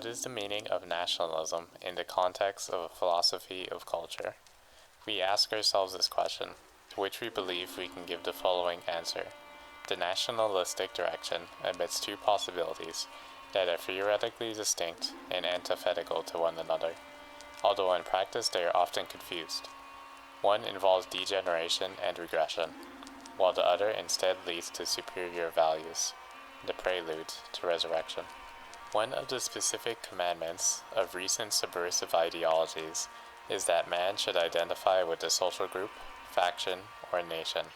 What is the meaning of nationalism in the context of a philosophy of culture? We ask ourselves this question, to which we believe we can give the following answer. The nationalistic direction admits two possibilities that are theoretically distinct and antithetical to one another, although in practice they are often confused. One involves degeneration and regression, while the other instead leads to superior values, the prelude to resurrection. One of the specific commandments of recent subversive ideologies is that man should identify with a social group, faction, or nation.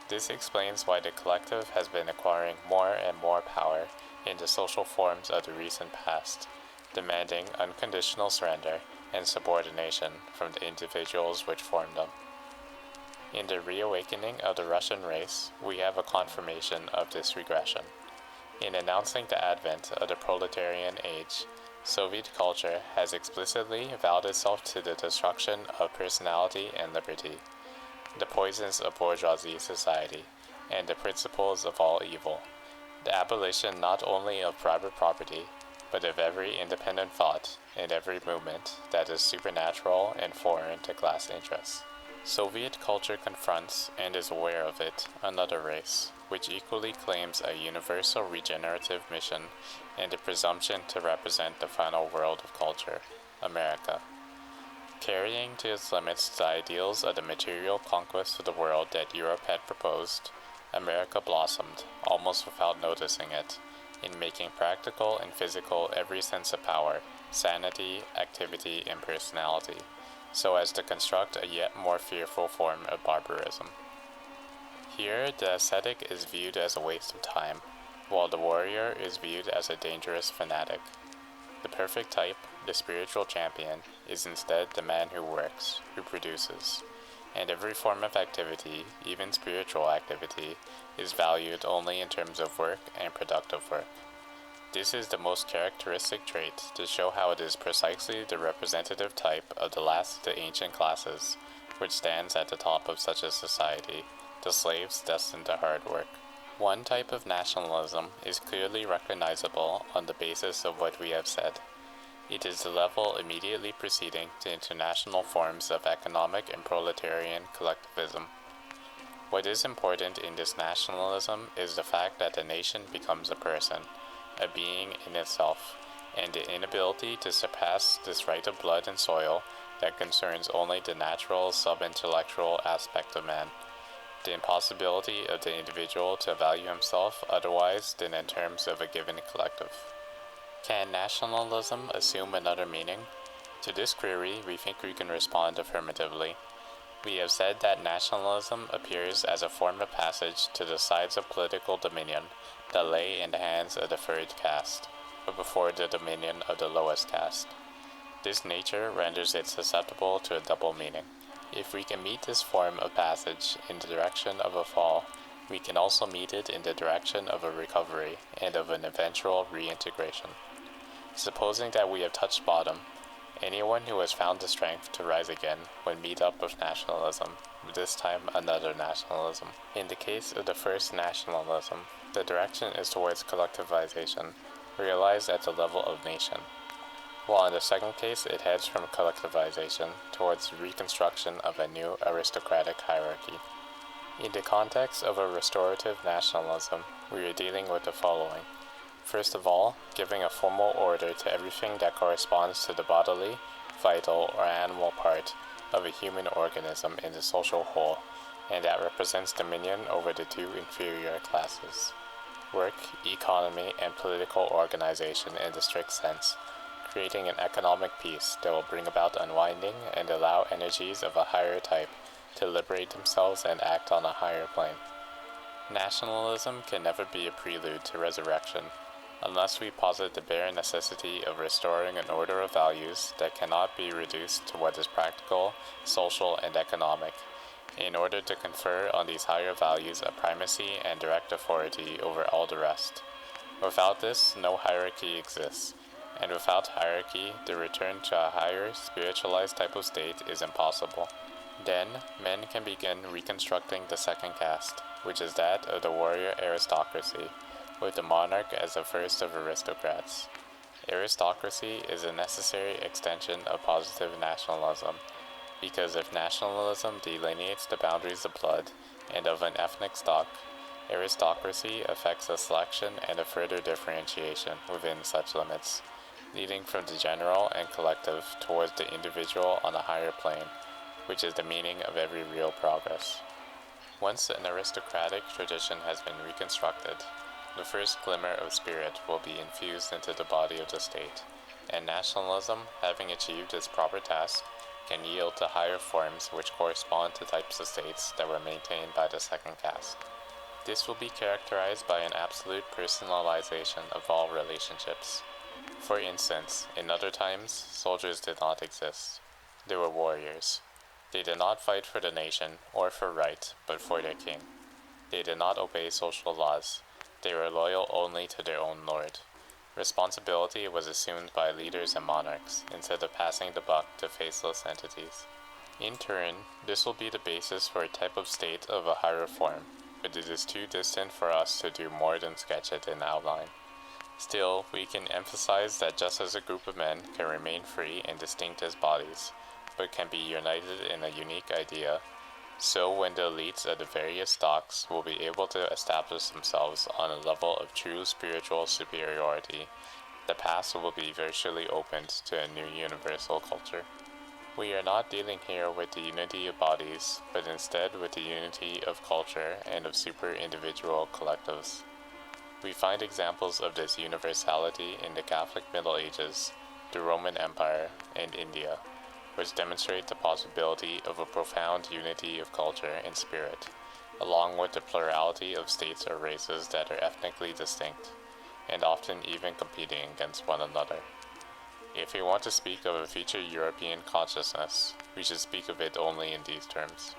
This explains why the collective has been acquiring more and more power in the social forms of the recent past, demanding unconditional surrender and subordination from the individuals which formed them. In the reawakening of the Russian race, we have a confirmation of this regression. In announcing the advent of the proletarian age, Soviet culture has explicitly vowed itself to the destruction of personality and liberty, the poisons of bourgeoisie society, and the principles of all evil, the abolition not only of private property, but of every independent thought and every movement that is supernatural and foreign to class interests. Soviet culture confronts, and is aware of it, another race, which equally claims a universal regenerative mission and a presumption to represent the final world of culture, America. Carrying to its limits the ideals of the material conquest of the world that Europe had proposed, America blossomed, almost without noticing it, in making practical and physical every sense of power, sanity, activity, and personality, so as to construct a yet more fearful form of barbarism. Here, the ascetic is viewed as a waste of time, while the warrior is viewed as a dangerous fanatic. The perfect type, the spiritual champion, is instead the man who works, who produces, and every form of activity, even spiritual activity, is valued only in terms of work and productive work. This is the most characteristic trait to show how it is precisely the representative type of the last of the ancient classes, which stands at the top of such a society, the slaves destined to hard work. One type of nationalism is clearly recognizable on the basis of what we have said. It is the level immediately preceding the international forms of economic and proletarian collectivism. What is important in this nationalism is the fact that the nation becomes a person, a being in itself, and the inability to surpass this right of blood and soil that concerns only the natural sub-intellectual aspect of man, the impossibility of the individual to value himself otherwise than in terms of a given collective. Can nationalism assume another meaning? To this query, we think we can respond affirmatively. We have said that nationalism appears as a form of passage to the sides of political dominion that lay in the hands of the third caste, but before the dominion of the lowest caste. This nature renders it susceptible to a double meaning. If we can meet this form of passage in the direction of a fall, we can also meet it in the direction of a recovery and of an eventual reintegration. Supposing that we have touched bottom, anyone who has found the strength to rise again would meet up with nationalism, this time another nationalism. In the case of the first nationalism, the direction is towards collectivization, realized at the level of nation, while in the second case it heads from collectivization towards reconstruction of a new aristocratic hierarchy. In the context of a restorative nationalism, we are dealing with the following. First of all, giving a formal order to everything that corresponds to the bodily, vital, or animal part of a human organism in the social whole, and that represents dominion over the two inferior classes. Work, economy, and political organization in the strict sense, creating an economic peace that will bring about unwinding and allow energies of a higher type to liberate themselves and act on a higher plane. Nationalism can never be a prelude to resurrection, unless we posit the bare necessity of restoring an order of values that cannot be reduced to what is practical, social, and economic, in order to confer on these higher values a primacy and direct authority over all the rest. Without this, no hierarchy exists, and without hierarchy, the return to a higher, spiritualized type of state is impossible. Then, men can begin reconstructing the second caste, which is that of the warrior aristocracy, with the monarch as the first of aristocrats. Aristocracy is a necessary extension of positive nationalism, because if nationalism delineates the boundaries of blood and of an ethnic stock, aristocracy affects a selection and a further differentiation within such limits, leading from the general and collective towards the individual on a higher plane, which is the meaning of every real progress. Once an aristocratic tradition has been reconstructed, the first glimmer of spirit will be infused into the body of the state, and nationalism, having achieved its proper task, can yield to higher forms which correspond to types of states that were maintained by the second caste. This will be characterized by an absolute personalization of all relationships. For instance, in other times, soldiers did not exist. They were warriors. They did not fight for the nation or for right, but for their king. They did not obey social laws. They were loyal only to their own lord. Responsibility was assumed by leaders and monarchs, instead of passing the buck to faceless entities. In turn, this will be the basis for a type of state of a higher form, but it is too distant for us to do more than sketch it in outline. Still, we can emphasize that just as a group of men can remain free and distinct as bodies, but can be united in a unique idea, so when the elites of the various stocks will be able to establish themselves on a level of true spiritual superiority, the path will be virtually opened to a new universal culture. We are not dealing here with the unity of bodies, but instead with the unity of culture and of super-individual collectives. We find examples of this universality in the Catholic Middle Ages, the Roman Empire, and India, which demonstrate the possibility of a profound unity of culture and spirit, along with the plurality of states or races that are ethnically distinct, and often even competing against one another. If we want to speak of a future European consciousness, we should speak of it only in these terms.